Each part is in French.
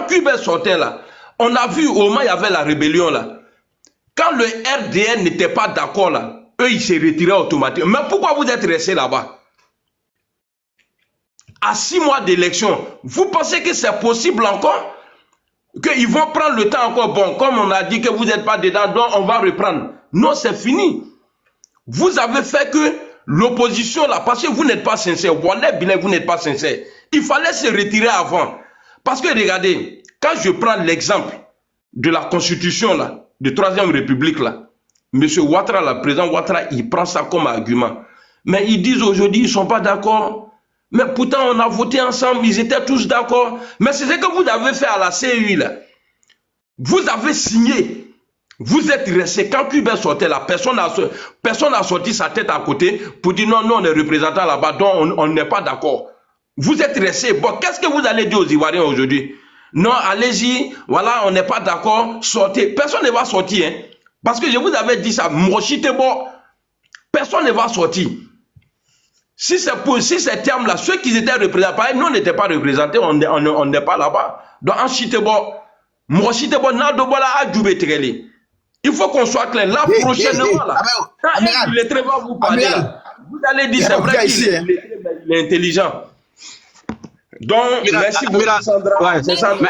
Quand Cuba sortait là, on a vu au moment il y avait la rébellion là. Quand le RDN n'était pas d'accord là, eux ils se retiraient automatiquement. Mais pourquoi vous êtes restés là-bas? À 6 mois d'élection, vous pensez que c'est possible encore? Qu'ils vont prendre le temps encore? Bon, comme on a dit que vous n'êtes pas dedans, donc on va reprendre. Non, c'est fini. Vous avez fait que l'opposition là, parce que vous n'êtes pas sincère, vous n'êtes pas sincère. Il fallait se retirer avant. Parce que regardez, quand je prends l'exemple de la constitution là, de 3e République là, M. Ouattara, le président Ouattara, il prend ça comme argument. Mais ils disent aujourd'hui, ils ne sont pas d'accord. Mais pourtant, on a voté ensemble, ils étaient tous d'accord. Mais c'est ce que vous avez fait à la CEI là. Vous avez signé. Vous êtes resté. Quand Cuba sortait là, personne n'a sorti sa tête à côté pour dire non, on est représentant là-bas, donc on n'est pas d'accord. Vous êtes resté. Bon, qu'est-ce que vous allez dire aux Ivoiriens aujourd'hui? Non, allez-y, voilà, on n'est pas d'accord, sortez. Personne ne va sortir. Hein, parce que je vous avais dit ça, bon, personne ne va sortir. Si ces termes-là, ceux qui étaient représentés, nous on n'était pas représentés, on n'est pas là-bas. Donc, en Chitebo, il faut qu'on soit clair. Là, prochainement, là, quand un illettré va vous parler, là, vous allez dire, c'est vrai qu'il est intelligent. Donc, merci beaucoup, Sandra. C'est son panel,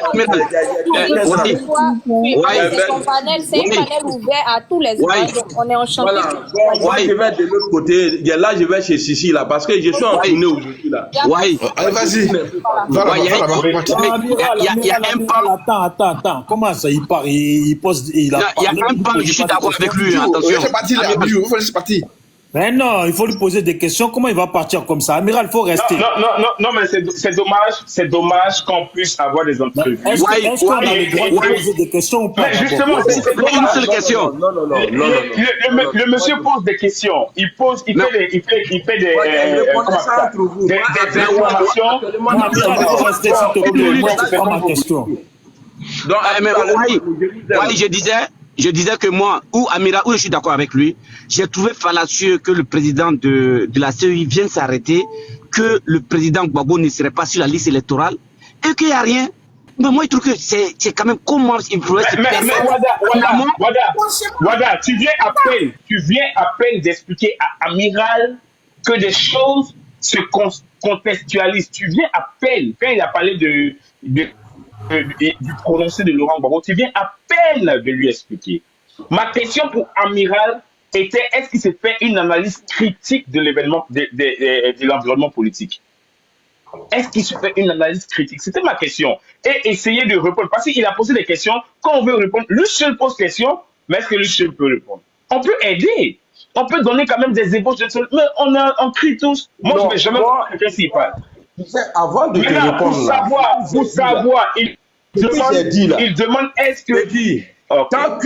c'est un panel ouvert à tous les Ivoiriens. Donc, on est enchanté. Voilà. Moi, je vais de l'autre côté. Là, je vais chez Sissi, là, parce que je suis en tournée aujourd'hui, là. Oui. Allez, vas-y. Il y a un pan. Attends. Comment ça, il part? Il pose. Il y a un pan, je suis d'accord avec lui. Attention. C'est parti. Mais non, il faut lui poser des questions. Comment il va partir comme ça? Amiral, il faut rester. Non, mais c'est dommage qu'on puisse avoir des entrevues. Est-ce qu'on a le droit de poser des questions ou pas? Mais justement, c'est une seule question. Non. Le monsieur pose des questions. Il fait des informations. Rester, s'il te plaît. Moi, tu prends ma question. Je disais que moi, ou Amira, ou je suis d'accord avec lui, j'ai trouvé fallacieux que le président de la CEI vienne s'arrêter, que le président Gbagbo ne serait pas sur la liste électorale, et qu'il n'y a rien. Mais moi, je trouve que c'est quand même comment il pourrait se permettre. Wada, tu viens à peine d'expliquer à Amiral que des choses se contextualisent. Tu viens à peine, quand il a parlé du prononcé de Laurent Gbagbo, tu viens à peine de lui expliquer. Ma question pour Amiral était, est-ce qu'il s'est fait une analyse critique de l'événement, de l'environnement politique? Est-ce qu'il se fait une analyse critique? C'était ma question. Et essayer de répondre. Parce qu'il a posé des questions. Quand on veut répondre, lui seul pose question, mais est-ce que lui seul peut répondre? On peut aider. On peut donner quand même des ébauches de solutions. Mais on crie tous. Moi, je ne vais jamais voir quelqu'un s'y parle. Avant de te répondre, pour savoir, il demande est-ce que... Okay. Quand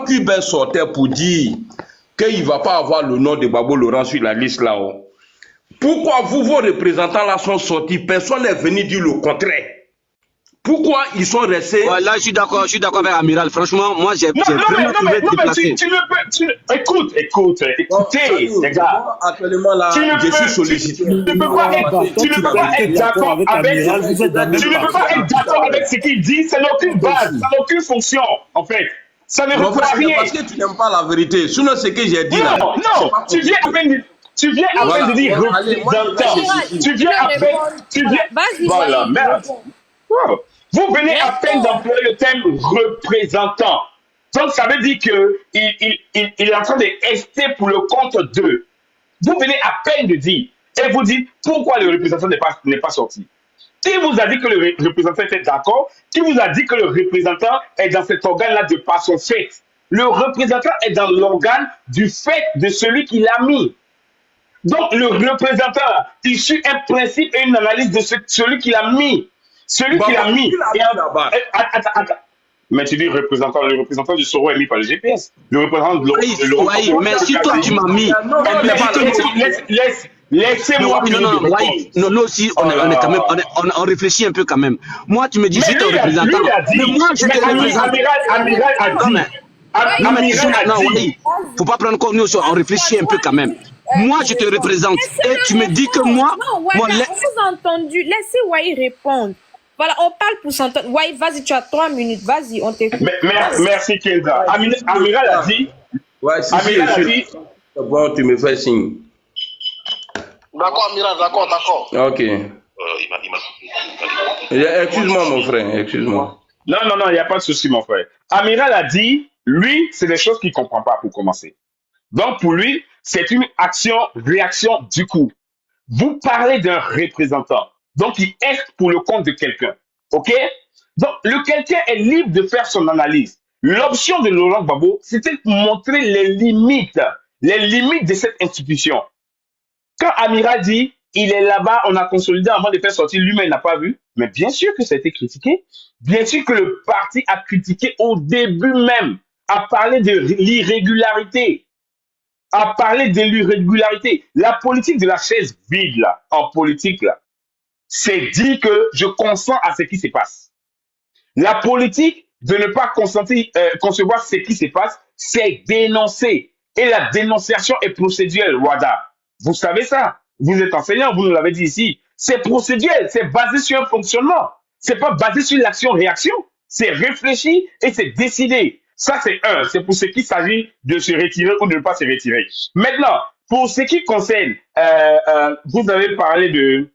Cuba sortait pour dire qu'il ne va pas avoir le nom de Gbagbo Laurent sur la liste là-haut, pourquoi vos représentants là sont sortis? Personne n'est venu dire le contraire. Pourquoi ils sont restés? Ouais, là, je suis d'accord avec Amiral. Franchement, moi, j'ai vraiment trouvé déplacé. Écoutez, les gars. Actuellement, là, je suis sollicité. Tu ne peux pas être d'accord avec ce qu'il dit. Ça n'a aucune base, ça n'a aucune fonction, en fait. Ça ne reprend rien. Parce que tu n'aimes pas la vérité. Sinon, ce que j'ai dit là. Non, tu viens à peine de dire représentant. Tu viens à peine. Voilà, merde. Vous venez à peine d'employer le terme représentant. Donc, ça veut dire qu'il est en train de rester pour le compte d'eux. Vous venez à peine de dire. Et vous dites pourquoi le représentant n'est pas sorti. Qui vous a dit que le représentant était d'accord? Qui vous a dit que le représentant est dans cet organe-là de par son fait? Le représentant est dans l'organe du fait de celui qui l'a mis. Donc, le représentant, il suit un principe et une analyse de celui qui l'a mis. Celui qui l'a mis. Attends. Mais tu dis le représentant du Soro est mis par le GPS. Le représentant de l'Europe. Oui, mais si toi tu m'as mis. Laissez-moi. Non, aussi, on est quand même, on réfléchit un peu quand même. Moi, tu me dis, j'étais représentant. Mais moi, j'étais représentant. Amiral a dit. Non, mais faut pas prendre comme nous, on réfléchit un peu quand même. Moi, je te représente. Et tu me dis que moi. Non, on vous a entendu. Laissez Wai répondre. Voilà, on parle pour s'entendre. Ouais, vas-y, tu as 3 minutes. Vas-y, on t'écoute. Merci, Kenza. Amiral a dit. Ouais, si, Amiral a dit. Bon, tu me fais signe. D'accord, Amiral, d'accord. Ok. Excuse-moi, mon frère, excuse-moi. Non, il n'y a pas de souci, mon frère. Amiral a dit, lui, c'est des choses qu'il ne comprend pas pour commencer. Donc, pour lui, c'est une action-réaction du coup. Vous parlez d'un représentant. Donc, il est pour le compte de quelqu'un. OK? Donc, le quelqu'un est libre de faire son analyse. L'option de Laurent Gbagbo, c'était de montrer les limites de cette institution. Quand Amiral dit, il est là-bas, on a consolidé avant de faire sortir, lui-même n'a pas vu. Mais bien sûr que ça a été critiqué. Bien sûr que le parti a critiqué au début même, a parlé de l'irrégularité. La politique de la chaise vide, là, en politique, là, c'est dire que je consens à ce qui se passe. La politique de ne pas concevoir ce qui se passe, c'est dénoncer. Et la dénonciation est procéduelle, Wada. Vous savez ça. Vous êtes enseignant, vous nous l'avez dit ici. C'est procéduel, c'est basé sur un fonctionnement. C'est pas basé sur l'action-réaction. C'est réfléchi et c'est décidé. Ça, c'est pour ce qui s'agit de se retirer ou de ne pas se retirer. Maintenant, pour ce qui concerne, vous avez parlé de,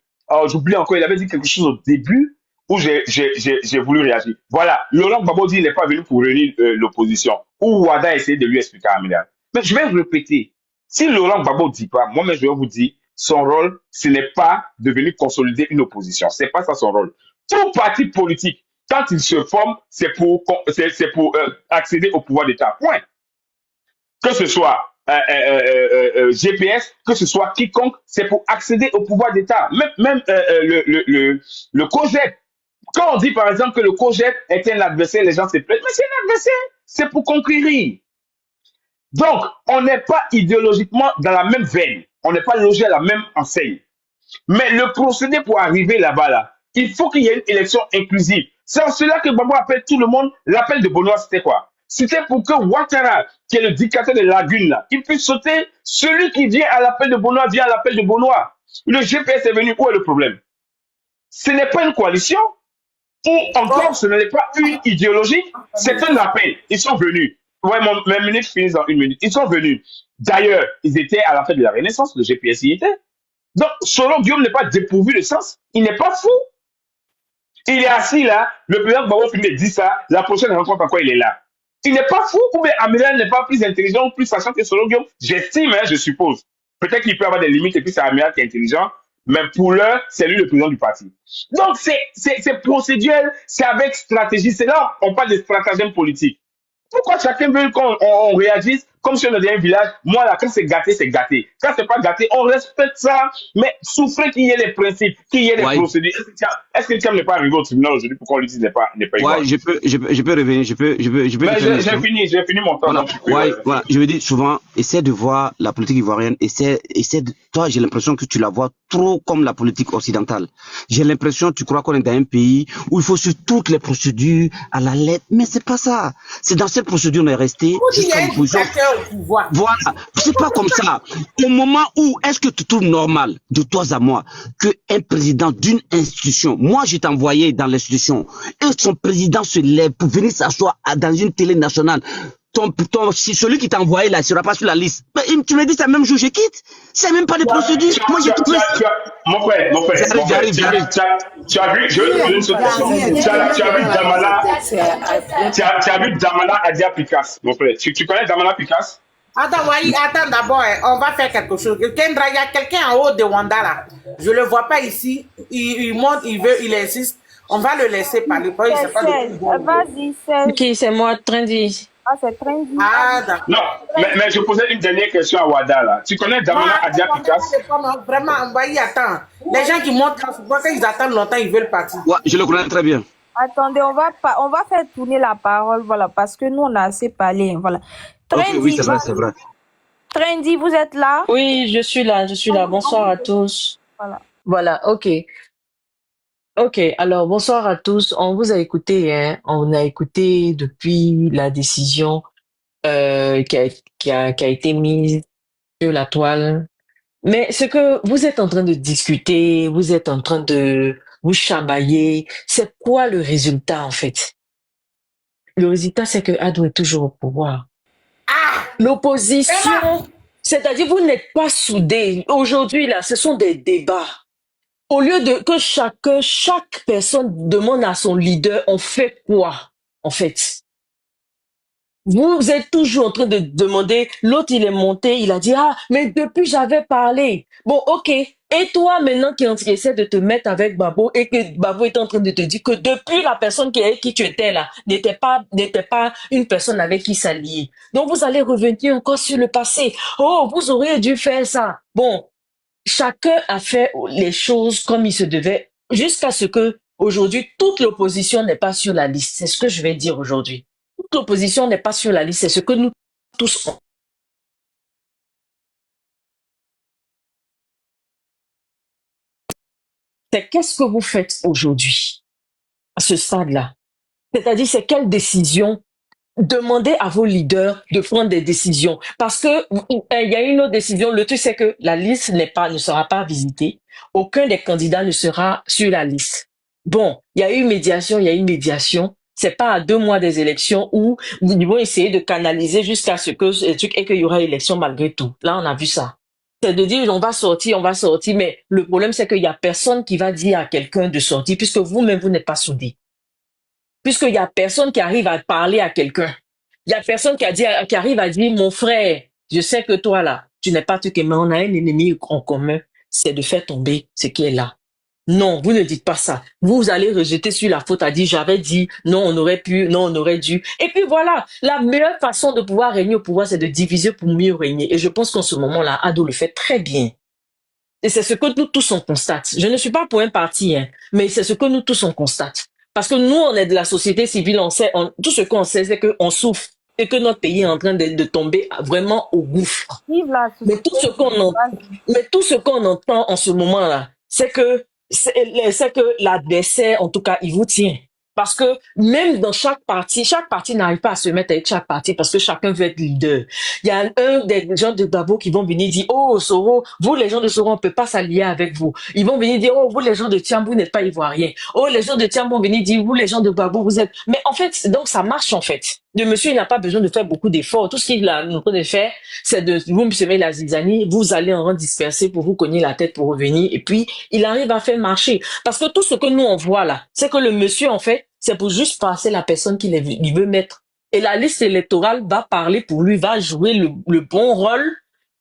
j'oublie encore, il avait dit quelque chose au début où j'ai voulu réagir. Voilà, Laurent Gbagbo dit qu'il n'est pas venu pour réunir l'opposition. Ou Wada a essayé de lui expliquer à Amélia. Mais je vais répéter. Si Laurent Gbagbo ne dit pas, moi-même je vais vous dire, son rôle, ce n'est pas de venir consolider une opposition. C'est pas ça son rôle. Tout parti politique, quand il se forme, c'est pour accéder au pouvoir d'État. Point. Que ce soit GPS, que ce soit quiconque, c'est pour accéder au pouvoir d'État. Même le COJEP. Quand on dit par exemple que le COJEP est un adversaire, les gens se plaignent. Mais c'est un adversaire, c'est pour conquérir. Donc, on n'est pas idéologiquement dans la même veine. On n'est pas logé à la même enseigne. Mais le procédé pour arriver là-bas, là, il faut qu'il y ait une élection inclusive. C'est en cela que Gbagbo appelle tout le monde. L'appel de Benoît, c'était quoi? C'était pour que Ouattara, qui est le dictateur de Lagune, là, il puisse sauter. Celui qui vient à l'appel de Benoît vient à l'appel de Benoît. Le GPS est venu. Où est le problème? Ce n'est pas une coalition. Ou encore, ce n'est pas une idéologie. C'est un appel. Ils sont venus. Ouais, mes minutes finissent dans 1 minute. Ils sont venus. D'ailleurs, ils étaient à la fête de la Renaissance. Le GPS y était. Donc, selon Guillaume n'est pas dépourvu de sens. Il n'est pas fou. Il est assis là. Le président Gbagbo dit ça. La prochaine rencontre, encore, il est là. Il n'est pas fou. Ou bien Amélia n'est pas plus intelligent ou plus sachant que selon Guillaume. J'estime, je suppose. Peut-être qu'il peut avoir des limites et puis c'est Amélia qui est intelligent. Mais pour l'heure, c'est lui le président du parti. Donc, c'est procéduel. C'est avec stratégie. C'est là on parle de stratagème politique. Pourquoi chacun veut qu'on réagisse comme si on était un village? Moi, là, quand c'est gâté, c'est gâté. Quand c'est pas gâté, on respecte ça. Mais souffrez qu'il y ait des principes, qu'il y ait des procédures. Est-ce que Thiam n'est pas arrivé au tribunal aujourd'hui pour qu'on lui dise n'est pas igual? Je peux revenir. J'ai fini mon temps. Voilà. Je veux dire souvent, essaie de voir la politique ivoirienne. Toi, j'ai l'impression que tu la vois trop comme la politique occidentale. J'ai l'impression, tu crois qu'on est dans un pays où il faut suivre toutes les procédures à la lettre. Mais c'est pas ça. C'est dans cette procédure on est resté jusqu'à l'opposition. Voilà, c'est pas comme ça. Au moment où est-ce que tu trouves normal, de toi à moi, qu'un président d'une institution, moi je t'ai envoyé dans l'institution, et son président se lève pour venir s'asseoir dans une télé nationale. Celui qui t'a envoyé là, il sera pas sur la liste. Mais tu me dis c'est le même jour, je quitte. C'est même pas des procédures. Moi j'ai trouvé. Mon frère, tu as vu, je vais te poser une seule question. Tu as vu Damala Adia Picasse, mon frère. Tu connais Damala Picasse? Attends d'abord, on va faire quelque chose. Kendra, il y a quelqu'un en haut de Wanda là. Je le vois pas ici. Il monte, il insiste. On va le laisser parler. Vas-y, c'est. Ok, c'est moi, Trendy. Ah, c'est Trendy. Ah, d'accord. Non, mais je posais une dernière question à Wada là. Tu connais Damala Adia Picasse? Vraiment, on va y attendre. Les gens qui montent là, quand ils attendent longtemps, ils veulent partir. Ouais, je le connais très bien. Attendez, on va faire tourner la parole, voilà, parce que nous, on a assez parlé, voilà. Trendy, okay, oui, c'est vrai. Trendy, vous êtes là? Oui, je suis là. Bonsoir à tous. Voilà, ok. Ok, alors bonsoir à tous. On vous a écouté, hein. On a écouté depuis la décision qui a été mise sur la toile. Mais ce que vous êtes en train de discuter, vous êtes en train de vous chamaillez. C'est quoi le résultat, en fait? Le résultat, c'est que Adou est toujours au pouvoir. L'opposition, c'est-à-dire vous n'êtes pas soudés. Aujourd'hui, là, ce sont des débats. Au lieu de que chaque personne demande à son leader, on fait quoi, en fait? Vous êtes toujours en train de demander, l'autre il est monté, il a dit, ah, mais depuis j'avais parlé. Bon, ok. Et toi maintenant qui essaie de te mettre avec Babo et que Babo est en train de te dire que depuis la personne avec qui tu étais là n'était pas une personne avec qui s'allier. Donc vous allez revenir encore sur le passé. Oh, vous auriez dû faire ça. Bon, chacun a fait les choses comme il se devait jusqu'à ce que aujourd'hui toute l'opposition n'est pas sur la liste. C'est ce que je vais dire aujourd'hui. Toute l'opposition n'est pas sur la liste, c'est ce que nous tous. C'est qu'est-ce que vous faites aujourd'hui, à ce stade-là? C'est-à-dire, c'est quelle décision? Demandez à vos leaders de prendre des décisions. Parce que il y a une autre décision. Le truc, c'est que la liste ne sera pas visitée. Aucun des candidats ne sera sur la liste. Bon, il y a eu médiation. C'est pas à 2 mois des élections où ils vont essayer de canaliser jusqu'à ce que ce truc et qu'il y aura élection malgré tout. Là, on a vu ça. C'est de dire on va sortir, mais le problème c'est qu'il y a personne qui va dire à quelqu'un de sortir puisque vous-même vous n'êtes pas soudés. Puisqu'il y a personne qui arrive à parler à quelqu'un. Il y a personne qui arrive à dire mon frère, je sais que toi là, tu n'es pas tout mais on a un ennemi en commun, c'est de faire tomber ce qui est là. Non, vous ne dites pas ça. Vous allez rejeter sur la faute à dire j'avais dit, non, on aurait pu, non, on aurait dû. Et puis voilà, la meilleure façon de pouvoir régner au pouvoir, c'est de diviser pour mieux régner. Et je pense qu'en ce moment-là, Ado le fait très bien. Et c'est ce que nous tous on constate. Je ne suis pas pour un parti, mais c'est ce que nous tous on constate. Parce que nous, on est de la société civile, on sait, tout ce qu'on sait, c'est qu'on souffre et que notre pays est en train de tomber vraiment au gouffre. Mais tout ce qu'on entend en ce moment-là, c'est que l'adversaire, en tout cas, il vous tient. Parce que même dans chaque parti n'arrive pas à se mettre avec chaque parti parce que chacun veut être leader. Il y a un des gens de Babo qui vont venir dire, oh, Soro, vous les gens de Soro, on peut pas s'allier avec vous. Ils vont venir dire, oh, vous les gens de Tiam, vous n'êtes pas ivoiriens. Oh, les gens de Tiam vont venir dire, vous les gens de Babo, vous êtes... Mais en fait, donc ça marche en fait. Le monsieur, il n'a pas besoin de faire beaucoup d'efforts. Tout ce qu'il a besoin de faire, c'est de vous me semez la zizanie, vous allez en rang dispersé pour vous cogner la tête pour revenir. Et puis, il arrive à faire marcher. Parce que tout ce que nous, on voit là, c'est que le monsieur, en fait, c'est pour juste passer la personne qu'il veut mettre. Et la liste électorale va parler pour lui, va jouer le bon rôle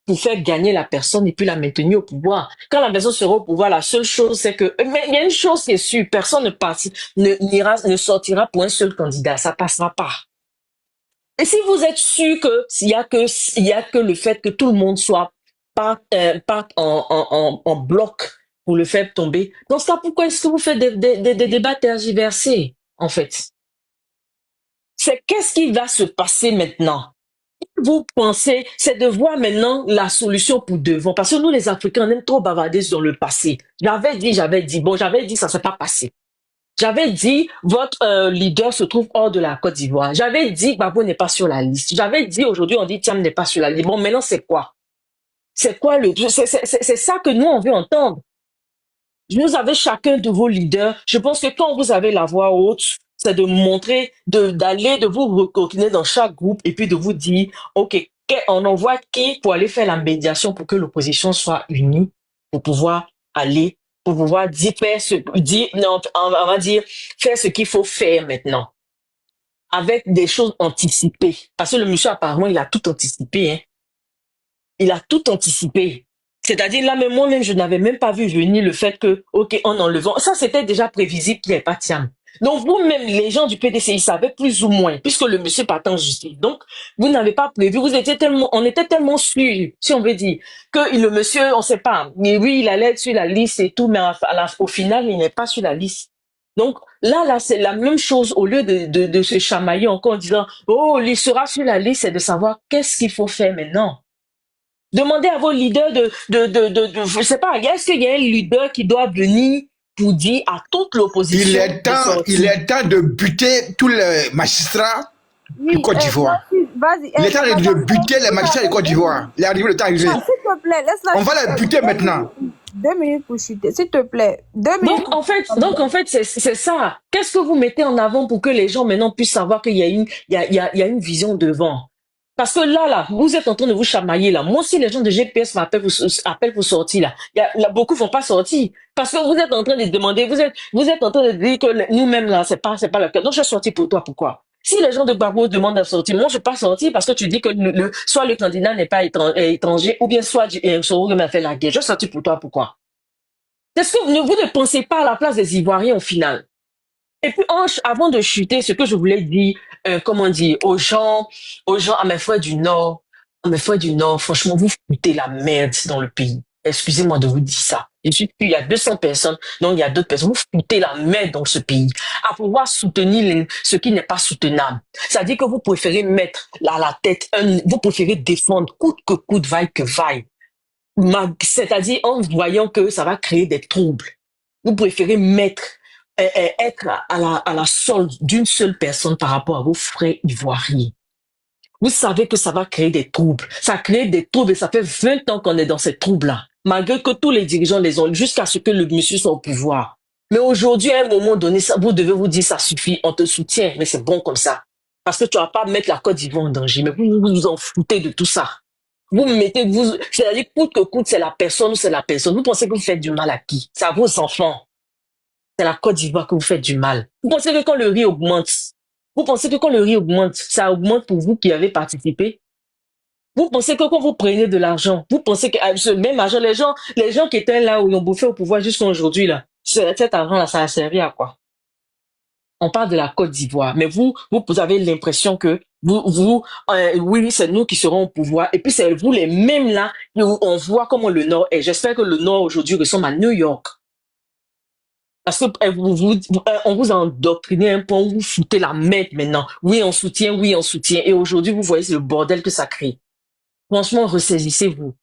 pour faire gagner la personne et puis la maintenir au pouvoir. Quand la personne sera au pouvoir, la seule chose, c'est que... Mais il y a une chose qui est sûre, personne ne sortira pour un seul candidat. Ça passera pas. Et si vous êtes sûr que il y a que le fait que tout le monde soit pas en bloc pour le faire tomber, dans ce cas, pourquoi est-ce que vous faites des débats tergiversés, en fait? C'est qu'est-ce qui va se passer maintenant? Vous pensez, c'est de voir maintenant la solution pour devant. Parce que nous, les Africains, on aime trop bavarder sur le passé. J'avais dit, ça ne s'est pas passé. J'avais dit, votre leader se trouve hors de la Côte d'Ivoire. J'avais dit, Babo n'est pas sur la liste. J'avais dit, aujourd'hui, on dit, Tiam n'est pas sur la liste. Bon, maintenant, c'est quoi? C'est quoi c'est ça que nous, on veut entendre. Vous avez chacun de vos leaders. Je pense que quand vous avez la voix haute, c'est de montrer, de vous recoquiner dans chaque groupe et puis de vous dire, OK, on envoie qui pour aller faire la médiation pour que l'opposition soit unie, pour pouvoir aller, pour pouvoir faire ce qu'il faut faire maintenant. Avec des choses anticipées. Parce que le monsieur, apparemment, il a tout anticipé, hein. Il a tout anticipé. C'est-à-dire, là, même moi-même, je n'avais même pas vu venir le fait que, OK, en enlevant, ça, c'était déjà prévisible qu'il n'y ait pas Tiam. Donc, vous-même, les gens du PDC, ils savaient plus ou moins, puisque le monsieur partait en justice. Donc, vous n'avez pas prévu, on était tellement sûrs, si on veut dire, que le monsieur, on sait pas, mais oui, il allait être sur la liste et tout, mais au final, il n'est pas sur la liste. Donc, là, c'est la même chose, au lieu de se chamailler encore en disant, oh, il sera sur la liste, c'est de savoir qu'est-ce qu'il faut faire maintenant. Demandez à vos leaders je sais pas, est-ce qu'il y a un leader qui doit venir pour dire à toute l'opposition... Il est temps de buter tous les magistrats du Côte d'Ivoire. Il est temps de buter les magistrats du Côte d'Ivoire. Il est arrivé le temps arrivé. S'il te plaît, laisse-la. On va les buter maintenant. 2 minutes pour chuter, s'il te plaît. 2 minutes. Donc, en fait, c'est ça. Qu'est-ce que vous mettez en avant pour que les gens maintenant puissent savoir qu'il y a une vision devant? Parce que là, vous êtes en train de vous chamailler, là. Moi aussi, les gens de GPS m'appellent pour sortir, là. Beaucoup vont pas sortir. Parce que vous êtes en train de demander, vous êtes en train de dire que nous-mêmes, là, c'est pas le cas. Donc, je suis sorti pour toi. Pourquoi? Si les gens de Gbagbo demandent à sortir, moi, je vais pas sortir parce que tu dis que soit le candidat n'est pas étranger, ou bien soit Soro m'a fait la guerre. Je suis sorti pour toi. Pourquoi? Est-ce que vous ne pensez pas à la place des Ivoiriens au final? Et puis, avant de chuter, ce que je voulais dire, aux gens, à mes frères du Nord, franchement, vous foutez la merde dans le pays. Excusez-moi de vous dire ça. Je suis il y a 200 personnes, donc il y a d'autres personnes. Vous foutez la merde dans ce pays. À pouvoir soutenir ce qui n'est pas soutenable. C'est-à-dire que vous préférez mettre à la tête, vous préférez défendre coûte que coûte, vaille que vaille. C'est-à-dire en voyant que ça va créer des troubles. Vous préférez être à la solde d'une seule personne par rapport à vos frères ivoiriens. Vous savez que ça va créer des troubles. Ça crée des troubles et ça fait 20 ans qu'on est dans ces troubles-là. Malgré que tous les dirigeants les ont, jusqu'à ce que le monsieur soit au pouvoir. Mais aujourd'hui, à un moment donné, vous devez vous dire, ça suffit, on te soutient, mais c'est bon comme ça. Parce que tu vas pas mettre la Côte d'Ivoire en danger, mais vous vous en foutez de tout ça. C'est-à-dire, coûte que coûte, c'est la personne ou c'est la personne. Vous pensez que vous faites du mal à qui? C'est à vos enfants. C'est la Côte d'Ivoire que vous faites du mal. Vous pensez que quand le riz augmente, ça augmente pour vous qui avez participé? Vous pensez que quand vous prenez de l'argent, vous pensez que ce même argent, les gens qui étaient là où ils ont bouffé au pouvoir jusqu'à aujourd'hui, là, cet argent-là, ça a servi à quoi? On parle de la Côte d'Ivoire, mais vous avez l'impression que oui, c'est nous qui serons au pouvoir, et puis c'est vous les mêmes là, où on voit comment le Nord est. J'espère que le Nord aujourd'hui ressemble à New York. Parce que on vous a endoctriné un peu, on vous foutez la merde maintenant. Oui, on soutient. Et aujourd'hui, vous voyez le bordel que ça crée. Franchement, ressaisissez-vous.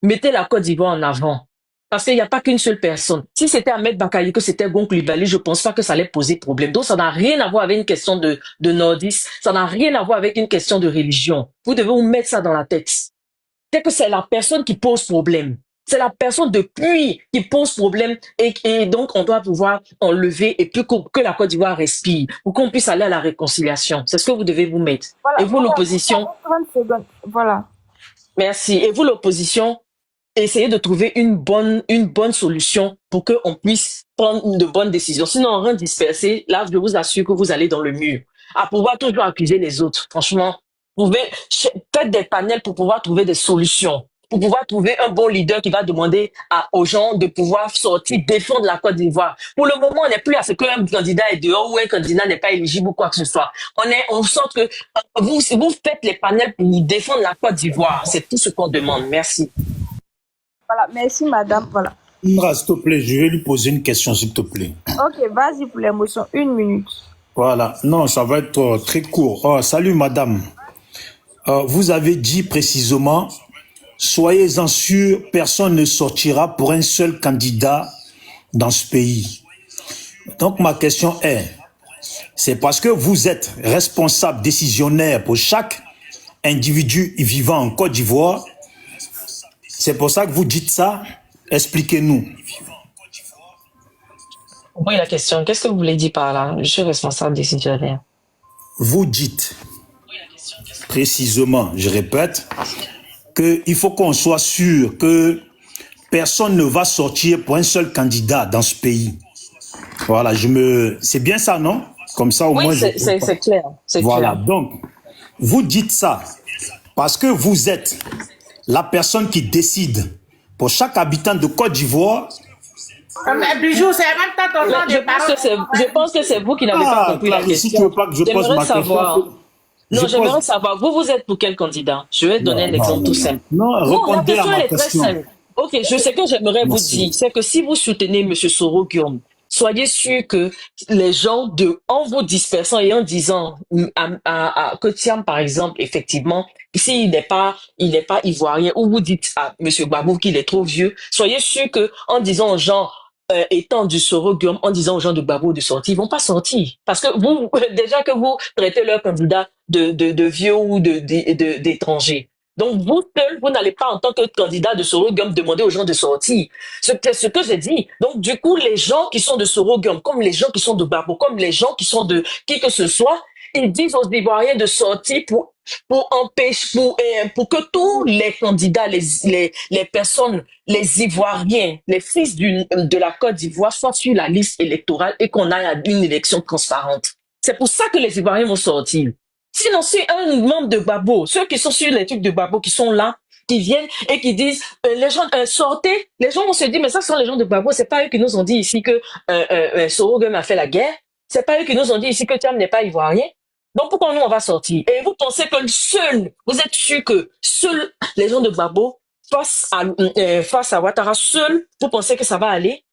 Mettez la Côte d'Ivoire en avant. Parce qu'il n'y a pas qu'une seule personne. Si c'était Ahmed Bakayoko, que c'était Gon Coulibaly, je pense pas que ça allait poser problème. Donc, ça n'a rien à voir avec une question de nordisme. Ça n'a rien à voir avec une question de religion. Vous devez vous mettre ça dans la tête. C'est que c'est la personne qui pose problème. C'est la personne depuis qui pose problème et donc on doit pouvoir enlever et puis que la Côte d'Ivoire respire pour qu'on puisse aller à la réconciliation. C'est ce que vous devez vous mettre. Voilà, et vous, l'opposition... 30 secondes. Voilà. Merci. Et vous, l'opposition, essayez de trouver une bonne solution pour qu'on puisse prendre de bonnes décisions. Sinon, on reste dispersé. Là, je vous assure que vous allez dans le mur. À pouvoir toujours accuser les autres. Franchement, faites des panels pour pouvoir trouver des solutions. Pour pouvoir trouver un bon leader qui va demander aux gens de pouvoir sortir, défendre la Côte d'Ivoire. Pour le moment, on n'est plus à ce qu'un candidat est dehors ou un candidat n'est pas éligible ou quoi que ce soit. On sent que vous faites les panels pour défendre la Côte d'Ivoire. C'est tout ce qu'on demande. Merci. Voilà, merci madame. Voilà. S'il te plaît, je vais lui poser une question, s'il te plaît. Ok, vas-y pour l'émotion, 1 minute. Voilà, non, ça va être très court. Salut madame. Vous avez dit précisément... Soyez-en sûrs, personne ne sortira pour un seul candidat dans ce pays. Donc ma question est, c'est parce que vous êtes responsable décisionnaire pour chaque individu vivant en Côte d'Ivoire, c'est pour ça que vous dites ça? Expliquez-nous. Oui, la question, qu'est-ce que vous voulez dire par là? Je suis responsable décisionnaire. Vous dites précisément, je répète, qu'il faut qu'on soit sûr que personne ne va sortir pour un seul candidat dans ce pays. Voilà, c'est bien ça, non? Comme ça, au moins... Oui, c'est clair. Voilà, donc, vous dites ça parce que vous êtes la personne qui décide pour chaque habitant de Côte d'Ivoire. Bijou, c'est même pas ton temps de parole. Je pense que c'est vous qui n'avez pas compris la question. Si tu veux pas que je pose ma question... Non, j'aimerais savoir, vous êtes pour quel candidat? Je vais donner un exemple tout simple. Non, répondez à ma question. Très simple. Ok, ce que j'aimerais vous dire, c'est que si vous soutenez M. Soro Guillaume, soyez sûr que les gens, en vous dispersant et en disant à Kotiam, par exemple, effectivement, s'il n'est pas ivoirien, ou vous dites à M. Gbagbo qu'il est trop vieux, soyez sûr que en disant aux gens, étant du Soro Guillaume, en disant aux gens de Gbagbo de sortir, ils vont pas sortir. Parce que déjà que vous traitez leur candidat de vieux ou d'étrangers. Donc, vous seul, vous n'allez pas, en tant que candidat de Sorogum, demander aux gens de sortir. C'est ce que j'ai dit. Donc, du coup, les gens qui sont de Sorogum, comme les gens qui sont de Babo, comme les gens qui sont de qui que ce soit, ils disent aux Ivoiriens de sortir pour empêcher, pour que tous les candidats, les personnes, les Ivoiriens, les fils de la Côte d'Ivoire soient sur la liste électorale et qu'on aille à une élection transparente. C'est pour ça que les Ivoiriens vont sortir. Sinon, si un membre de Babo, ceux qui sont sur les trucs de Babo, qui sont là, qui viennent et qui disent, les gens, sortez, les gens vont se dire, mais ça ce sont les gens de Babo, c'est pas eux qui nous ont dit ici que Sorogum a fait la guerre, c'est pas eux qui nous ont dit ici que Thiam n'est pas ivoirien. Donc pourquoi nous on va sortir? Et vous pensez que vous êtes sûr que seuls les gens de Babo, face à Ouattara, seuls, vous pensez que ça va aller?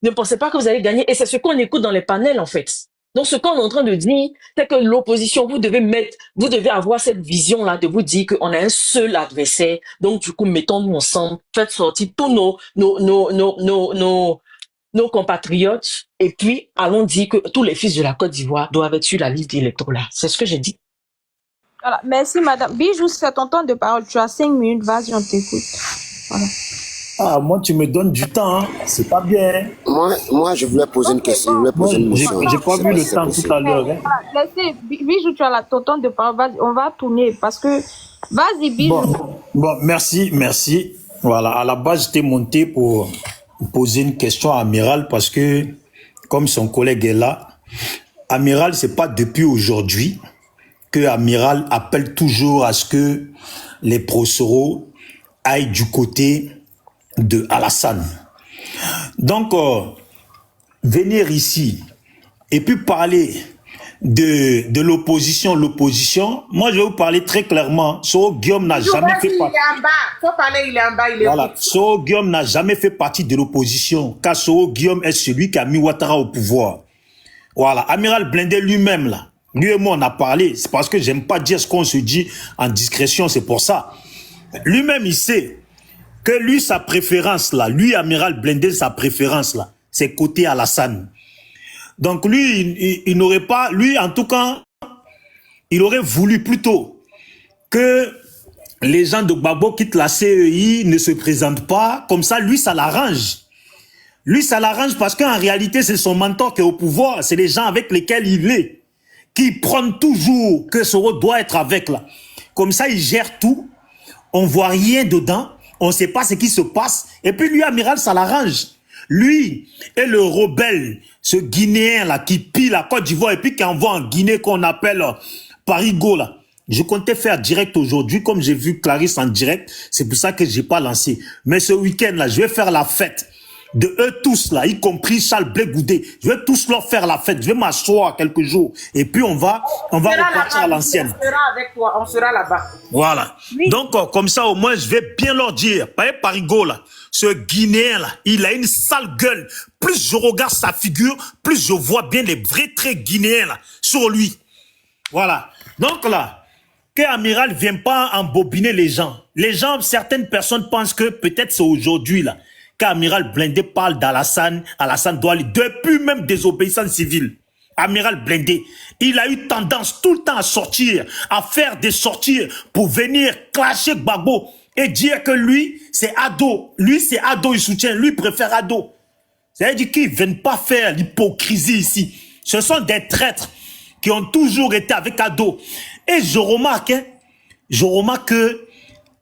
Ne pensez pas que vous allez gagner. Et c'est ce qu'on écoute dans les panels, en fait. Donc, ce qu'on est en train de dire, c'est que l'opposition, vous devez avoir cette vision-là de vous dire qu'on a un seul adversaire. Donc, du coup, mettons-nous ensemble, faites sortir tous nos compatriotes, et puis, allons dire que tous les fils de la Côte d'Ivoire doivent être sur la liste électorale. C'est ce que j'ai dit. Voilà. Merci, madame. Bijou, c'est ton temps de parole. Tu as 5 minutes. Vas-y, on t'écoute. Voilà. Ah, moi, tu me donnes du temps, hein. C'est pas bien. Moi, je voulais poser une question. Je voulais poser une motion. J'ai pas vu le temps tout à l'heure. Hein. Laissez, Bijou, tu as ton temps de parole. Vas-y, on va tourner parce que... Vas-y, Bijou. Bon, merci. Voilà, à la base, j'étais monté pour poser une question à Amiral parce que, comme son collègue est là, Amiral, c'est pas depuis aujourd'hui que Amiral appelle toujours à ce que les pro-Soro aillent du côté de Alassane. Donc, venir ici et puis parler de l'opposition, moi je vais vous parler très clairement. Soro Guillaume n'a jamais fait partie. Il est en bas. Faut parler, il est en bas. Voilà. Soro Guillaume n'a jamais fait partie de l'opposition, car Soro Guillaume est celui qui a mis Ouattara au pouvoir. Voilà. Amiral Blindé lui-même, là, lui et moi on a parlé. C'est parce que j'aime pas dire ce qu'on se dit en discrétion, c'est pour ça. Lui-même il sait que lui, sa préférence là, lui, Amiral Blindé, sa préférence là, c'est côté Alassane. Donc lui, il n'aurait pas, lui en tout cas, il aurait voulu plutôt que les gens de Gbagbo quittent la CEI, ne se présentent pas, comme ça, lui, ça l'arrange. Lui, ça l'arrange parce qu'en réalité, c'est son mentor qui est au pouvoir, c'est les gens avec lesquels il est, qui prennent toujours que Soro doit être avec là. Comme ça, il gère tout, on voit rien dedans, on ne sait pas ce qui se passe. Et puis lui, Amiral, ça l'arrange. Lui et le rebelle, ce Guinéen là qui pille la Côte d'Ivoire et puis qui envoie en Guinée qu'on appelle Parigo là. Je comptais faire direct aujourd'hui, comme j'ai vu Clarisse en direct, c'est pour ça que j'ai pas lancé. Mais ce week-end là, je vais faire la fête de eux tous là, y compris Charles Blé Goudé. Je vais tous leur faire la fête. Je vais m'asseoir quelques jours et puis on va repartir à l'ancienne. On sera avec toi, on sera là-bas. Voilà. Oui. Donc comme ça au moins je vais bien leur dire. Parigo là, ce Guinéen là, il a une sale gueule. Plus je regarde sa figure, plus je vois bien les vrais traits guinéens là sur lui. Voilà. Donc là, que Amiral vient pas embobiner les gens. Les gens, certaines personnes pensent que peut-être c'est aujourd'hui là. Amiral Blindé parle d'Alassane, Alassane doit aller, depuis même désobéissance civile. Amiral Blindé, il a eu tendance tout le temps à sortir, à faire des sorties pour venir clasher Gbagbo et dire que lui, c'est Ado. Lui, c'est Ado, il soutient, lui, il préfère Ado. C'est-à-dire qu'ils ne viennent pas faire l'hypocrisie ici. Ce sont des traîtres qui ont toujours été avec Ado. Et je remarque que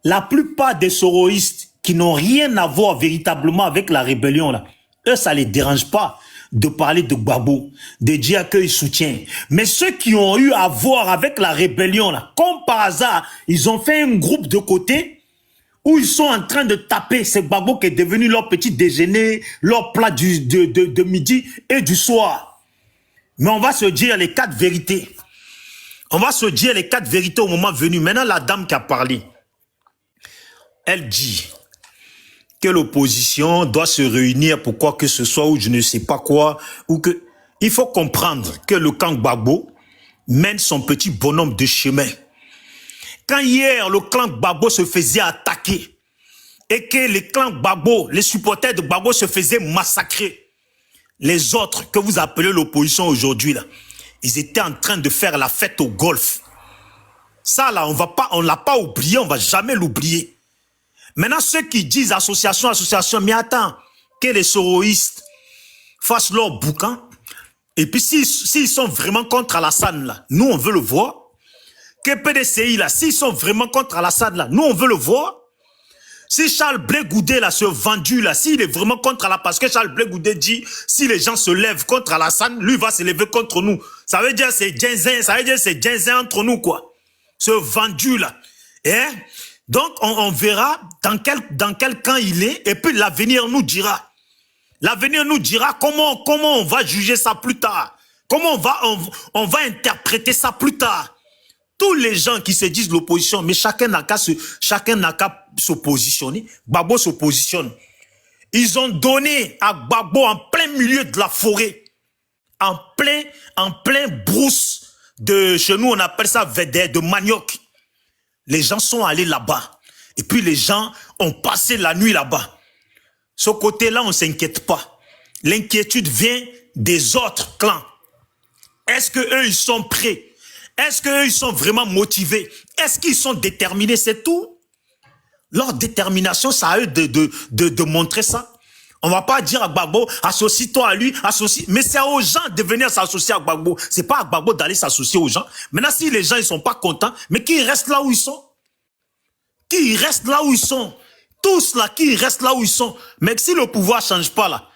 la plupart des soroïstes qui n'ont rien à voir véritablement avec la rébellion, là, eux, ça les dérange pas de parler de Gbagbo, de dire qu'ils soutiennent. Mais ceux qui ont eu à voir avec la rébellion, là, comme par hasard, ils ont fait un groupe de côté où ils sont en train de taper ce Gbagbo qui est devenu leur petit déjeuner, leur plat de midi et du soir. Mais on va se dire les 4 vérités. On va se dire les 4 vérités au moment venu. Maintenant, la dame qui a parlé, elle dit que l'opposition doit se réunir pour quoi que ce soit ou je ne sais pas quoi, ou que il faut comprendre que le camp Gbagbo mène son petit bonhomme de chemin. Quand hier le clan Gbagbo se faisait attaquer et que les clans Gbagbo, les supporters de Gbagbo se faisaient massacrer, les autres que vous appelez l'opposition aujourd'hui là, ils étaient en train de faire la fête au golf. Ça, là, on l'a pas oublié, on va jamais l'oublier. Maintenant, ceux qui disent association, mais attends, que les soroïstes fassent leur boucan. Et puis, s'ils sont vraiment contre Alassane, là, nous, on veut le voir. Que PDCI, là, s'ils sont vraiment contre Alassane, là, nous, on veut le voir. Si Charles Blé Goudé, là, ce vendu, là, s'il est vraiment contre Alassane, parce que Charles Blé Goudé dit, si les gens se lèvent contre Alassane, lui va se lever contre nous. Ça veut dire c'est Djenzin entre nous, quoi. Ce vendu, là. Hein? Donc, on verra dans quel camp il est, et puis l'avenir nous dira. L'avenir nous dira comment on va juger ça plus tard. Comment on va interpréter ça plus tard. Tous les gens qui se disent l'opposition, mais chacun n'a qu'à se positionner. Gbagbo se positionne. Ils ont donné à Gbagbo en plein milieu de la forêt, en plein brousse de, chez nous on appelle ça vedette, de manioc. Les gens sont allés là-bas. Et puis les gens ont passé la nuit là-bas. Ce côté-là, on ne s'inquiète pas. L'inquiétude vient des autres clans. Est-ce qu'eux, ils sont prêts? Est-ce qu'eux, ils sont vraiment motivés? Est-ce qu'ils sont déterminés? C'est tout. Leur détermination, c'est à eux de montrer ça. On ne va pas dire à Gbagbo, associe-toi à lui, associe. Mais c'est aux gens de venir s'associer à Gbagbo. C'est pas à Gbagbo d'aller s'associer aux gens. Maintenant, si les gens, ils sont pas contents, mais qu'ils restent là où ils sont. Qu'ils restent là où ils sont. Tous là, qui restent là où ils sont. Mais si le pouvoir change pas là,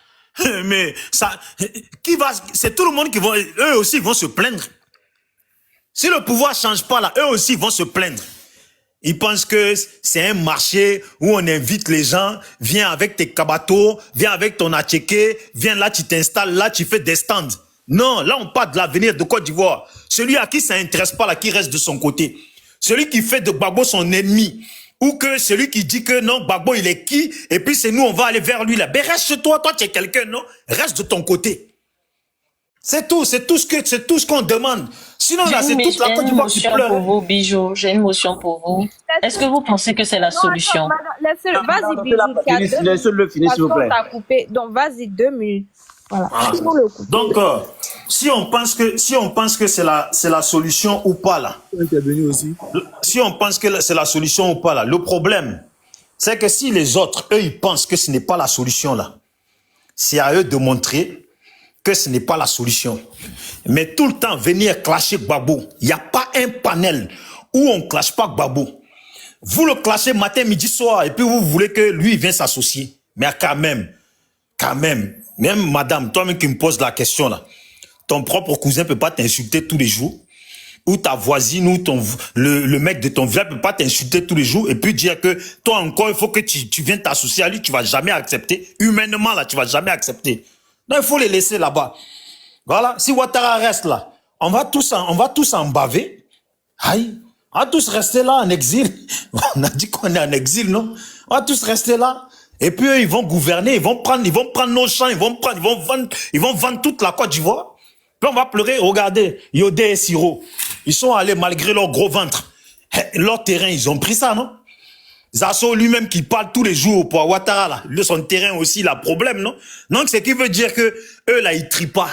mais ça, c'est tout le monde qui va, eux aussi vont se plaindre. Si le pouvoir change pas là, eux aussi vont se plaindre. Ils pensent que c'est un marché où on invite les gens, viens avec tes kabatos, viens avec ton atchéké, viens là, tu t'installes là, tu fais des stands. Non, là on parle de l'avenir de Côte d'Ivoire. Celui à qui ça intéresse pas là, qui reste de son côté. Celui qui fait de Gbagbo son ennemi. Ou que celui qui dit que non, Gbagbo il est qui, et puis c'est nous, on va aller vers lui là. Ben reste chez toi, toi tu es quelqu'un, non? Reste de ton côté. C'est tout ce qu'on demande. Sinon là, c'est toute la Côte d'Ivoire qui pleure. Pour vous, Bijou, j'ai une motion pour vous. Est-ce que vous pensez que c'est la solution? Vas-y, Bijou. Laissez-le finir, s'il vous plaît. Coupé. Donc, vas-y, 2 minutes. Voilà. Donc, si on pense que c'est la solution ou pas là. Si on pense que c'est la solution ou pas là, le problème, c'est que si les autres, eux, ils pensent que ce n'est pas la solution là, c'est à eux de montrer que ce n'est pas la solution. Mais tout le temps, venir clasher Gbagbo, il n'y a pas un panel où on ne clash pas Gbagbo. Vous le clashez matin, midi, soir, et puis vous voulez que lui vienne s'associer. Mais quand même, même madame, toi-même qui me poses la question là, ton propre cousin ne peut pas t'insulter tous les jours, ou ta voisine, ou le mec de ton village ne peut pas t'insulter tous les jours, et puis dire que toi encore, il faut que tu viennes t'associer à lui, tu ne vas jamais accepter. Humainement là, tu ne vas jamais accepter. Donc, il faut les laisser là-bas. Voilà. Si Ouattara reste là, on va tous en baver. Aïe. On va tous rester là en exil. On a dit qu'on est en exil, non? On va tous rester là. Et puis, eux, ils vont gouverner, ils vont prendre nos champs, ils vont vendre toute la Côte d'Ivoire. Puis, on va pleurer. Regardez, Yodé et Siro. Ils sont allés malgré leur gros ventre. Leur terrain, ils ont pris ça, non? Zasso lui-même qui parle tous les jours pour Ouattara, là, son terrain aussi, il a problème, non? Donc, ce qui veut dire que eux, là, ils trient pas.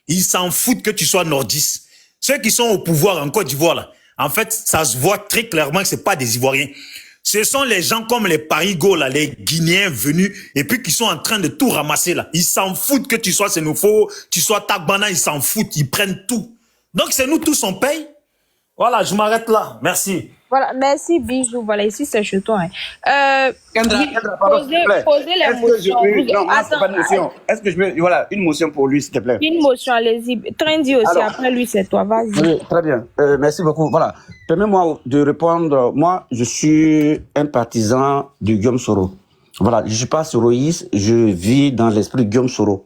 Ils s'en foutent que tu sois nordiste. Ceux qui sont au pouvoir en Côte d'Ivoire, là, en fait, ça se voit très clairement que c'est pas des Ivoiriens. Ce sont les gens comme les Parigots, là, les Guinéens venus, et puis qui sont en train de tout ramasser, là. Ils s'en foutent que tu sois Sénoufo, tu sois Tagbana, ils s'en foutent, ils prennent tout. Donc, c'est nous tous, on paye. Voilà, je m'arrête là. Merci. Voilà, merci Bijou. Voilà, ici c'est chez toi. Kendra, pardon, s'il te plaît. Posez les motions. Non, c'est pas une motion. Est-ce que je peux... Voilà, une motion pour lui, s'il te plaît. Une motion, allez-y. Trendy aussi, alors, après lui, c'est toi. Vas-y. Oui, très bien. Merci beaucoup. Voilà. Permets-moi de répondre. Moi, je suis un partisan de Guillaume Soro. Voilà, je ne suis pas soroïste, je vis dans l'esprit de Guillaume Soro.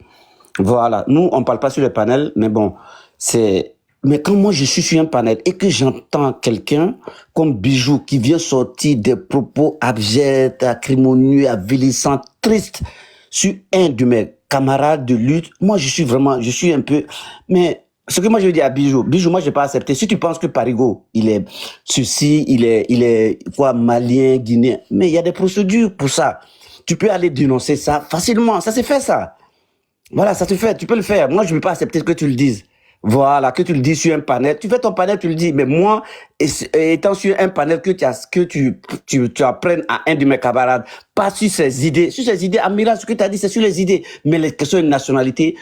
Voilà. Nous, on ne parle pas sur les panels, mais bon, c'est... Mais quand moi je suis sur un panel et que j'entends quelqu'un comme Bijou qui vient sortir des propos abjects, acrimonieux, avilissants, tristes sur un de mes camarades de lutte, moi je suis un peu... Mais ce que moi je veux dire à Bijou, moi je n'ai pas accepté. Si tu penses que Parigo, il est ceci, il est quoi, malien, guinéen, mais il y a des procédures pour ça. Tu peux aller dénoncer ça facilement, ça s'est fait ça. Voilà, ça se fait, tu peux le faire. Moi je ne peux pas accepter que tu le dises. Voilà, que tu le dis sur un panel. Tu fais ton panel, tu le dis. Mais moi, étant sur un panel que tu apprennes à un de mes camarades, pas sur ses idées. Sur ses idées, Amira, ce que tu as dit, c'est sur les idées. Mais les questions de nationalité,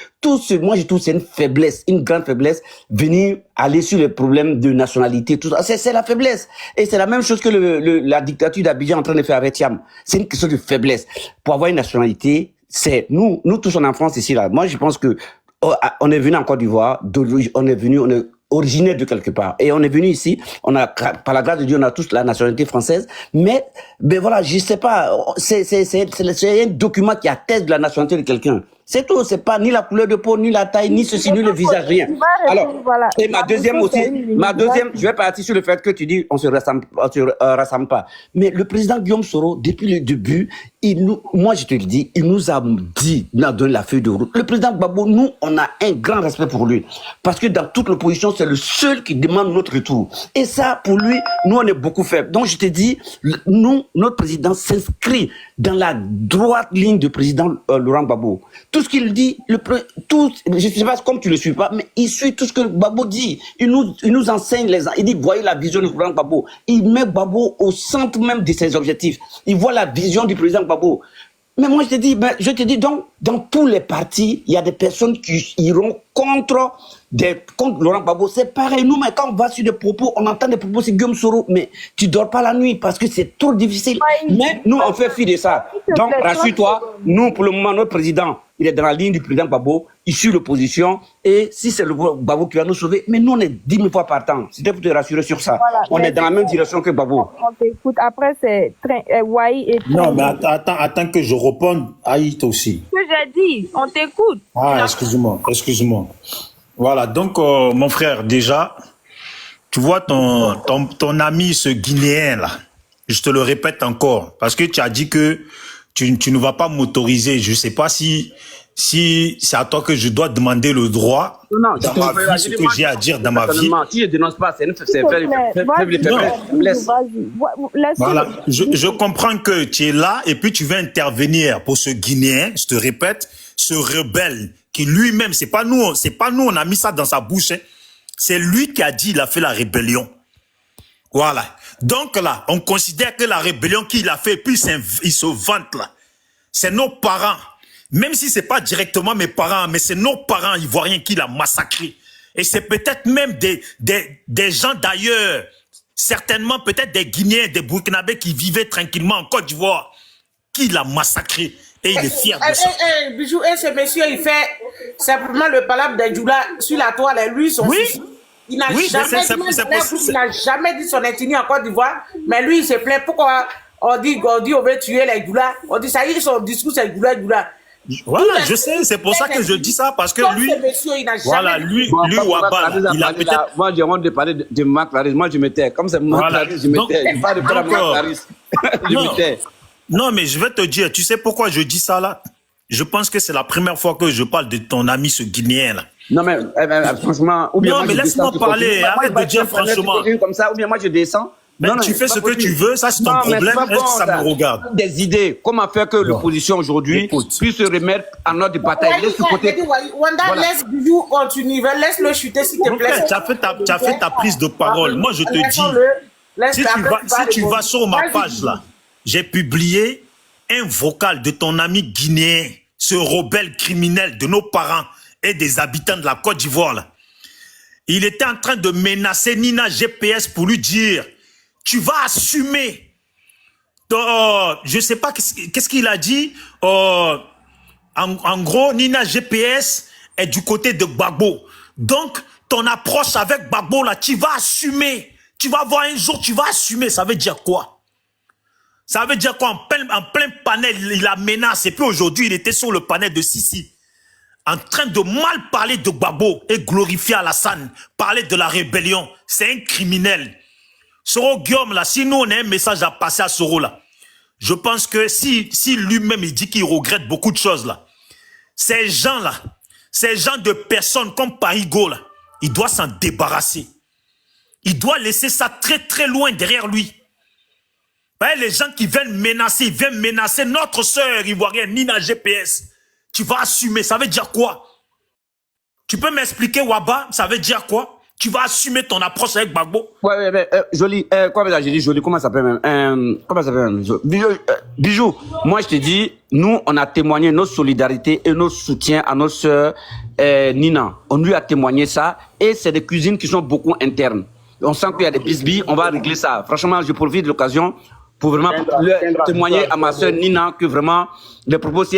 moi, je trouve que c'est une faiblesse, une grande faiblesse, venir aller sur les problèmes de nationalité, tout ça. C'est la faiblesse. Et c'est la même chose que la dictature d'Abidjan est en train de faire avec Thiam. C'est une question de faiblesse. Pour avoir une nationalité, c'est nous tous on est en France ici, là. Moi, je pense que on est venu en Côte d'Ivoire, on est originaire de quelque part. Et on est venu ici, par la grâce de Dieu, on a tous la nationalité française. Mais voilà, je sais pas, c'est un document qui atteste de la nationalité de quelqu'un. C'est tout, c'est pas ni la couleur de peau, ni la taille, ni ceci, ni le visage, rien. Alors, et ma deuxième, je vais partir sur le fait que tu dis, on se rassemble pas. Mais le président Guillaume Soro, depuis le début, moi je te le dis, il nous a dit, il nous a donné la feuille de route. Le président Gbagbo, nous, on a un grand respect pour lui. Parce que dans toute l'opposition, c'est le seul qui demande notre retour. Et ça, pour lui, nous, on est beaucoup faibles. Donc, je te dis, notre président s'inscrit dans la droite ligne du président Laurent Gbagbo. Tout ce qu'il dit, je ne sais pas comme tu le suis pas, mais il suit tout ce que Gbagbo dit. Il nous enseigne il dit, voyez la vision du président Gbagbo. Il met Gbagbo au centre même de ses objectifs. Il voit la vision du président Gbagbo. Mais moi, je te dis, donc, dans tous les partis, il y a des personnes qui iront contre Laurent Gbagbo. C'est pareil, nous, mais quand on va sur des propos, on entend des propos sur Guillaume Soro, mais tu dors pas la nuit parce que c'est trop difficile. Mais nous, on fait fi de ça. Donc, rassure-toi, nous, pour le moment, notre président, il est dans la ligne du président Gbagbo, il suit l'opposition, et si c'est le Gbagbo qui va nous sauver, mais nous, on est 10 000 fois par temps. C'était pour te rassurer sur ça. Voilà, on est dans la même direction que Gbagbo. On t'écoute. Après, c'est Wai et... Non, mais attends que je réponde à Aït aussi. Ce que j'ai dit, on t'écoute. Ah, excuse-moi. Voilà, donc, mon frère, déjà, tu vois ton ami, ce Guinéen, là, je te le répète encore, parce que tu as dit que tu ne vas pas m'autoriser. Je ne sais pas si c'est à toi que je dois demander le droit dans ma vie, ce que j'ai à dire dans ma vie. Si je ne dénonce pas, c'est faiblesse. Voilà, je comprends que tu es là et puis tu veux intervenir pour ce Guinéen, je te répète, ce rebelle qui lui-même, c'est pas nous, on a mis ça dans sa bouche, hein. C'est lui qui a dit il a fait la rébellion. Voilà. Donc là, on considère que la rébellion qu'il a fait, puis il se vante là. C'est nos parents. Même si c'est pas directement mes parents, mais c'est nos parents ivoiriens qui l'a massacré. Et c'est peut-être même des gens d'ailleurs, certainement peut-être des Guinéens, des Burkinabés qui vivaient tranquillement en Côte d'Ivoire, qui l'a massacré. Et il est fier de ça. Bijou, et ce monsieur, il fait simplement le palabre de Djoula sur la toile, et lui, son fils. Il n'a jamais dit son ethnie en Côte d'Ivoire, mais lui, il se plaint. Pourquoi on dit on veut tuer les Djoula? On dit ça y est, son discours, c'est Djoula. Voilà, je sais, c'est pour ça que je dis ça, parce que lui, voilà, lui, Ouabal, il a peut-être... Moi, j'ai honte de parler de Marc Clarisse. Moi, je me tais. Comme c'est Marc Clarisse, je me tais. Je parle de Marc Clarisse. Je me tais. Non, mais je vais te dire, tu sais pourquoi je dis ça là? Je pense que c'est la première fois que je parle de ton ami, ce Guinéen là. Non, mais franchement... Non, mais laisse-moi parler, arrête de dire franchement. Comme ça, ou bien moi, je descends. Mais tu fais ce que tu veux, ça c'est ton problème, est-ce que ça me regarde? Des idées, comment faire que l'opposition aujourd'hui puisse se remettre en ordre de bataille. Laisse Wanda, laisse Bijou continuer, laisse-le chuter s'il te plaît. Tu as fait ta prise de parole. Moi je te dis, si tu vas sur ma page là, j'ai publié un vocal de ton ami guinéen, ce rebelle criminel de nos parents et des habitants de la Côte d'Ivoire là. Il était en train de menacer Nina GPS pour lui dire: tu vas assumer. Je ne sais pas qu'est-ce qu'il a dit. En gros, Nina GPS est du côté de Gbagbo. Donc, ton approche avec Gbagbo, là, tu vas assumer. Tu vas voir un jour, tu vas assumer. Ça veut dire quoi? Ça veut dire quoi? En plein panel, il a menacé. Et puis aujourd'hui, il était sur le panel de Sissi, en train de mal parler de Gbagbo et glorifier Alassane, parler de la rébellion. C'est un criminel. Soro Guillaume, là, si nous on a un message à passer à Soro, là, je pense que si lui-même il dit qu'il regrette beaucoup de choses, là, ces gens-là, ces gens de personnes comme Parigo, là, il doit s'en débarrasser. Il doit laisser ça très très loin derrière lui. Les gens qui viennent menacer notre sœur ivoirienne, Nina GPS. Tu vas assumer, ça veut dire quoi? Tu peux m'expliquer, Waba, ça veut dire quoi? Tu vas assumer ton approche avec Gbagbo? Ouais, Joli, quoi, j'ai dit Joli, comment ça s'appelle même? Comment ça s'appelle même? Bijou, moi je te dis, nous, on a témoigné nos solidarités et nos soutiens à nos sœurs Nina. On lui a témoigné ça, et c'est des cuisines qui sont beaucoup internes. On sent qu'il y a des bisbilles, on va régler ça. Franchement, je profite de l'occasion pour vraiment témoigner à ma sœur Nina que vraiment, les propos, si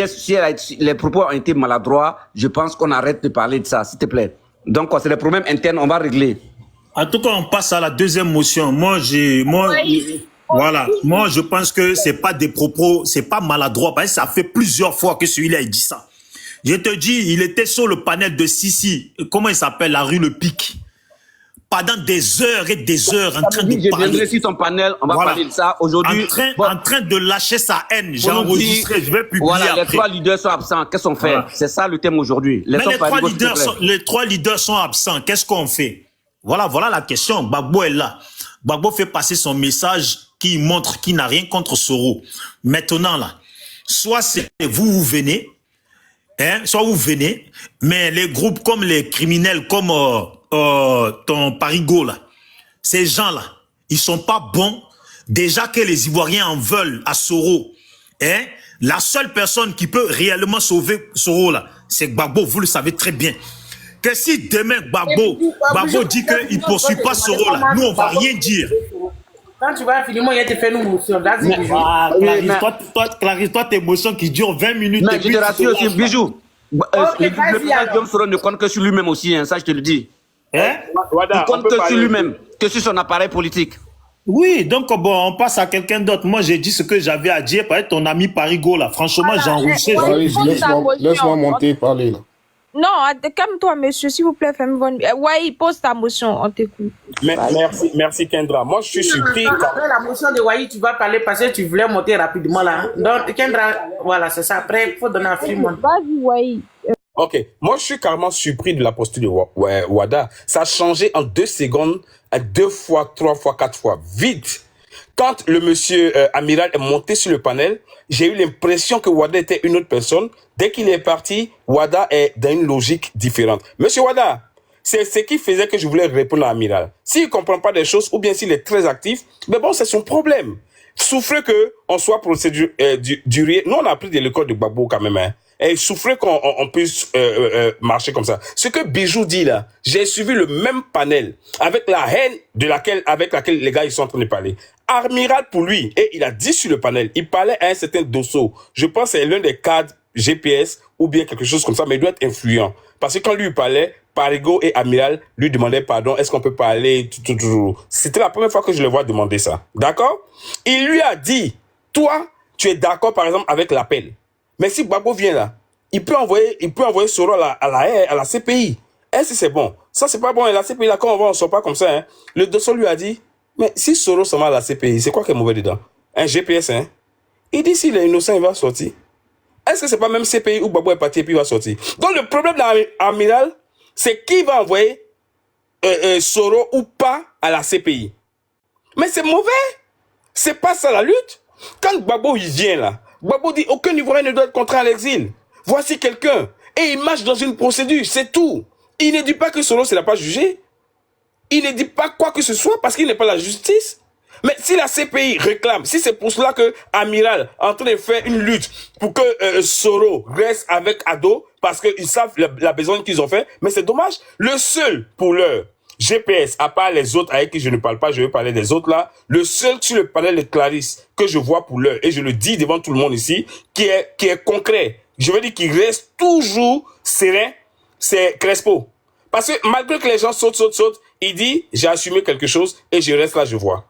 les propos ont été maladroits, je pense qu'on arrête de parler de ça, s'il te plaît. Donc, c'est des problèmes internes, on va régler. En tout cas, on passe à la deuxième motion. Voilà. Moi, je pense que c'est pas des propos, c'est pas maladroit, parce que ça fait plusieurs fois que celui-là, il dit ça. Je te dis, il était sur le panel de Sissi, comment il s'appelle, la rue Le Pic, pendant des heures et des heures en train de parler. Je viendrai sur ton panel, on va parler de ça aujourd'hui. En train de lâcher sa haine. J'ai enregistré, je vais publier voilà, après. Les 3 leaders sont absents. Qu'est-ce qu'on fait? Voilà. C'est ça le thème aujourd'hui. Mais les 3 leaders sont absents. Qu'est-ce qu'on fait? Voilà la question. Gbagbo est là. Gbagbo fait passer son message qui montre qu'il n'a rien contre Soro. Maintenant là, soit c'est vous venez, soit vous venez, mais les groupes comme les criminels, comme ton Parigo là, ces gens-là, ils sont pas bons. Déjà que les Ivoiriens en veulent à Soro, la seule personne qui peut réellement sauver Soro là, c'est Gbagbo, vous le savez très bien. Que si demain Gbagbo dit qu'il ne poursuit pas Soro là, nous on va rien dire. Quand tu vas finir, moi, il te fait une motion. Clarisse, toi, tes motions qui durent 20 minutes. Mais je te rassure aussi, Bijou. Le président Soro ne compte que sur lui-même aussi, ça je te le dis. Il compte que sur lui-même, que sur son appareil politique. Oui, donc bon, on passe à quelqu'un d'autre. Moi, j'ai dit ce que j'avais à dire. Par ton ami Parigo, là, franchement, j'ai enregistré. Laisse-moi monter, parler, là. Non, calme-toi, monsieur, s'il vous plaît, fais-moi une... Ouais, pose ta motion, on t'écoute. Merci, Kendra. Moi, je suis surpris. Après la motion de Wai, tu vas parler parce que tu voulais monter rapidement, là. Donc, Kendra, voilà, c'est ça. Après, il faut donner un film. Vas-y, Wai. Ok, moi je suis carrément surpris de la posture de Wada. Ça a changé en 2 secondes, 2 fois, 3 fois, 4 fois, vite. Quand le monsieur Amiral est monté sur le panel, j'ai eu l'impression que Wada était une autre personne. Dès qu'il est parti, Wada est dans une logique différente. Monsieur Wada, c'est ce qui faisait que je voulais répondre à Amiral. S'il ne comprend pas des choses, ou bien s'il est très actif, mais bon, c'est son problème. Souffrez qu'on soit procédurier. Nous, on a appris de l'école de Gbagbo quand même, Et souffrez qu'on puisse marcher comme ça. Ce que Bijou dit là, j'ai suivi le même panel avec la haine avec laquelle les gars ils sont en train de parler. Amiral pour lui, et il a dit sur le panel, il parlait à un certain Dosso. Je pense que c'est l'un des cadres GPS ou bien quelque chose comme ça, mais il doit être influent. Parce que quand lui parlait, Parigo et Amiral lui demandaient pardon, est-ce qu'on peut parler C'était la première fois que je le vois demander ça. D'accord? Il lui a dit, toi, tu es d'accord par exemple avec l'appel. Mais si Gbagbo vient là, il peut envoyer Soro à la CPI. Est-ce que c'est bon? Ça, c'est pas bon. Et la CPI, là, quand on va, on sort pas comme ça, Le dossier lui a dit, mais si Soro s'en va à la CPI, c'est quoi qui est mauvais dedans? Un GPS, Il dit, s'il est innocent, il va sortir. Est-ce que c'est pas même CPI où Gbagbo est parti et puis il va sortir? Donc, le problème de l'amiral, c'est qui va envoyer Soro ou pas à la CPI. Mais c'est mauvais. C'est pas ça la lutte. Quand Gbagbo, il vient là, Gbagbo dit, aucun Ivoirien ne doit être contraint à l'exil. Voici quelqu'un. Et il marche dans une procédure, c'est tout. Il ne dit pas que Soro ne l'a pas jugé. Il ne dit pas quoi que ce soit parce qu'il n'est pas la justice. Mais si la CPI réclame, si c'est pour cela que Amiral est en train de faire une lutte pour que Soro reste avec Ado, parce qu'ils savent la besogne qu'ils ont fait, mais c'est dommage. Le seul pour l'heure, GPS, à part les autres avec qui je ne parle pas, je vais parler des autres là, le seul sur le panel de Clarisse que je vois pour l'heure, et je le dis devant tout le monde ici, qui est concret, je veux dire qu'il reste toujours serein, c'est Crespo. Parce que malgré que les gens sautent, il dit, j'ai assumé quelque chose et je reste là, je vois.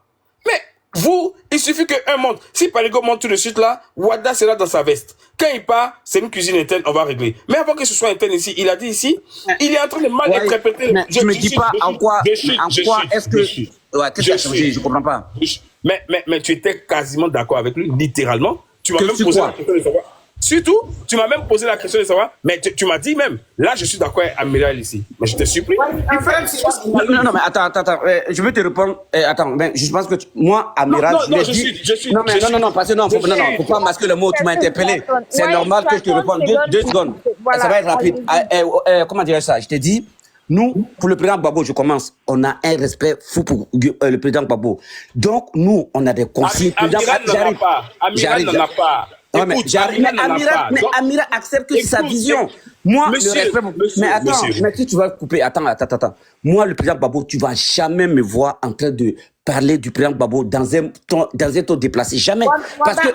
Mais vous, il suffit qu'un monte. Si Parigo monte tout de suite là, Wada sera dans sa veste. Quand il part, c'est une cuisine interne, on va régler. Mais avant que ce soit interne ici, il a dit ici, il est en train de mal interpréter. Mais tu me dis pas en quoi est-ce que... Ouais, qu'est-ce qui a changé? Je comprends pas. Mais tu étais quasiment d'accord avec lui, littéralement. Tu m'as même posé la question de savoir. surtout, tu m'as même posé la question de savoir, mais tu m'as dit même, là, je suis d'accord avec Amiral ici. Mais je te supplie. Non, mais attends, je veux te répondre. Attends, mais je pense que moi, Amiral, je suis. Non, parce que faut pas masquer le mot, tu m'as interpellé. C'est normal que je te réponde. 2 secondes. Ça va être rapide. Comment dirais-je ça? Je te dis, nous, pour le président Gbagbo, je commence, on a un respect fou pour le président Gbagbo. Donc, nous, on a des consignes. Amiral n'en a pas. Non, mais Amiral accepte que c'est sa vision. Moi, mais attends, mais si tu vas couper, attends. Moi, le président Gbagbo, tu vas jamais me voir en train de parler du président Gbagbo dans un ton déplacé. Jamais. Parce que